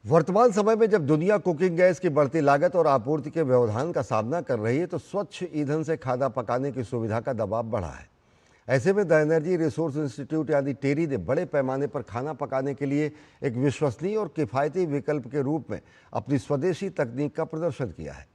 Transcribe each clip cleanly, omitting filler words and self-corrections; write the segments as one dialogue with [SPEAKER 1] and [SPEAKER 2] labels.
[SPEAKER 1] वर्तमान समय में जब दुनिया कुकिंग गैस की बढ़ती लागत और आपूर्ति के व्यवधान का सामना कर रही है, तो स्वच्छ ईंधन से खाना पकाने की सुविधा का दबाव बढ़ा है। ऐसे में द एनर्जी रिसोर्स इंस्टीट्यूट यानी टेरी ने बड़े पैमाने पर खाना पकाने के लिए एक विश्वसनीय और किफ़ायती विकल्प के रूप में अपनी स्वदेशी तकनीक का प्रदर्शन किया है।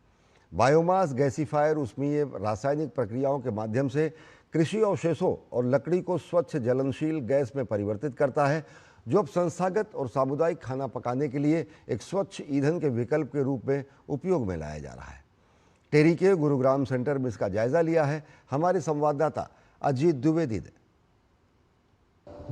[SPEAKER 1] बायोमास गैसीफायर ऊष्मीय रासायनिक प्रक्रियाओं के माध्यम से कृषि अवशेषों और लकड़ी को स्वच्छ जलनशील गैस में परिवर्तित करता है, जो अब संस्थागत और सामुदायिक खाना पकाने के लिए एक स्वच्छ ईंधन के विकल्प के रूप में उपयोग में लाया जा रहा है। टेरी के गुरुग्राम सेंटर में इसका जायजा लिया है हमारे संवाददाता अजीत द्विवेदी ने।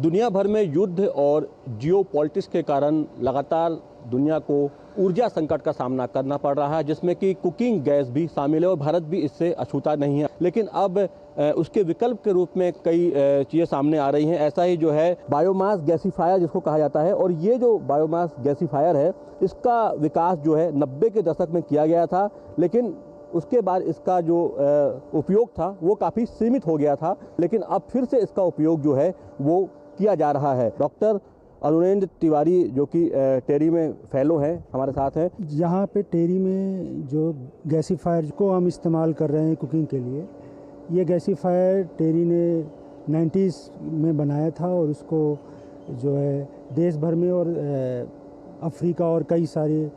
[SPEAKER 2] दुनिया भर में युद्ध और जियोपॉलिटिक्स के कारण लगातार दुनिया को ऊर्जा संकट का सामना करना पड़ रहा है, जिसमें कि कुकिंग गैस भी शामिल है और भारत भी इससे अछूता नहीं है। लेकिन अब उसके विकल्प के रूप में कई चीज़ें सामने आ रही हैं। ऐसा ही जो है बायोमास गैसीफायर जिसको कहा जाता है, और ये जो बायोमास गैसीफायर है इसका विकास जो है 90 के दशक में किया गया था, लेकिन उसके बाद इसका जो उपयोग था वो काफ़ी सीमित हो गया था। लेकिन अब फिर से इसका उपयोग जो है वो किया जा रहा है। डॉक्टर अरुणेंद्र तिवारी जो कि टेरी में फेलो हैं, हमारे साथ हैं।
[SPEAKER 3] यहाँ पे टेरी में जो गैसीफायर को हम इस्तेमाल कर रहे हैं कुकिंग के लिए, ये गैसीफायर टेरी ने 90s में बनाया था और उसको जो है देश भर में और अफ्रीका और कई सारे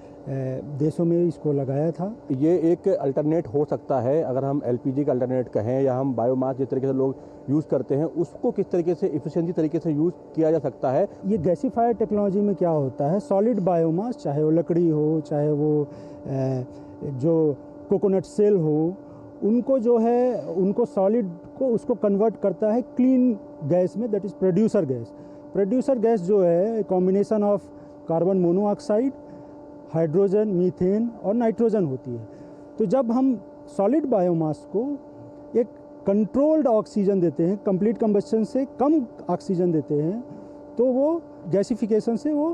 [SPEAKER 3] देशों में इसको लगाया था।
[SPEAKER 2] ये एक अल्टरनेट हो सकता है, अगर हम एलपीजी का अल्टरनेट कहें या हम बायोमास जिस तरीके से लोग यूज़ करते हैं उसको किस तरीके से इफिशिएंसी तरीके से यूज़ किया जा सकता है।
[SPEAKER 3] ये गैसीफायर टेक्नोलॉजी में क्या होता है, सॉलिड बायोमास, चाहे वो लकड़ी हो चाहे वो जो कोकोनट सेल हो, उनको जो है उनको सॉलिड को उसको कन्वर्ट करता है क्लीन गैस में, that is producer gas. Producer gas जो है combination of carbon monoxide, hydrogen, methane और नाइट्रोजन होती है। तो जब हम सॉलिड बायोमास को एक कंट्रोल्ड ऑक्सीजन देते हैं, कंप्लीट कंबस्शन से कम ऑक्सीजन देते हैं, तो वो गैसिफिकेशन से वो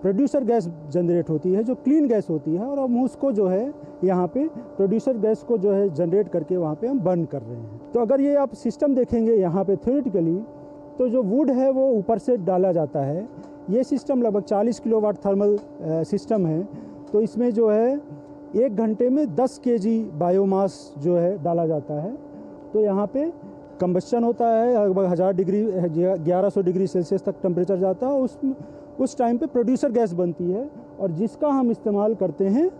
[SPEAKER 3] प्रोड्यूसर गैस जनरेट होती है जो क्लीन गैस होती है, और हम उसको जो है यहाँ पे प्रोड्यूसर गैस को जो है जनरेट करके वहाँ पे हम बर्न कर रहे हैं। तो अगर ये आप सिस्टम देखेंगे यहाँ पे थ्योरेटिकली, तो जो वुड है वो ऊपर से डाला जाता है। ये सिस्टम लगभग 40 किलोवाट थर्मल सिस्टम है। तो इसमें जो है 1 घंटे में 10 केजी बायोमास जो है डाला जाता है। तो यहाँ पे कंबस्शन होता है, लगभग 1000 डिग्री 1100 डिग्री सेल्सियस तक टेम्परेचर जाता है। उस टाइम पे प्रोड्यूसर गैस बनती है, और जिसका हम इस्तेमाल करते हैं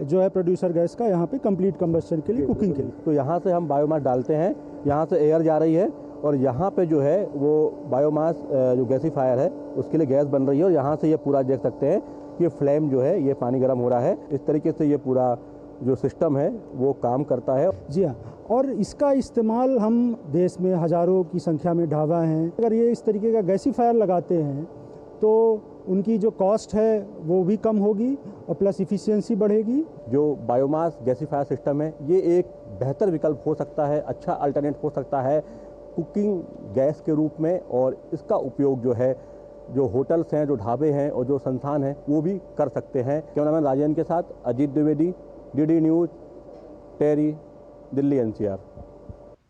[SPEAKER 3] जो है प्रोड्यूसर गैस का यहाँ पे कंप्लीट कंबस्शन के लिए, कुकिंग के लिए।
[SPEAKER 2] तो यहाँ से हम बायोमास डालते हैं, यहाँ से एयर जा रही है और यहाँ पे जो है वो बायोमास जो गैसीफायर है उसके लिए गैस बन रही है, और यहाँ से ये पूरा देख सकते हैं कि फ्लेम जो है ये पानी गर्म हो रहा है। इस तरीके से ये पूरा जो सिस्टम है वो काम करता है।
[SPEAKER 3] जी हाँ, और इसका इस्तेमाल हम देश में हज़ारों की संख्या में ढाबा हैं। अगर ये इस तरीके का गैसीफायर लगाते हैं तो उनकी जो कॉस्ट है वो भी कम होगी और प्लस इफ़िशियंसी बढ़ेगी।
[SPEAKER 2] जो बायोमास गैसीफायर सिस्टम है ये एक बेहतर विकल्प हो सकता है, अच्छा अल्टरनेट हो सकता है कुकिंग गैस के रूप में, और इसका उपयोग जो है जो होटल्स हैं, जो ढाबे हैं और जो संस्थान हैं वो भी कर सकते हैं। कैमरामैन राजेंद्र के साथ अजीत द्विवेदी, डीडी न्यूज़, टेरी, दिल्ली NCR।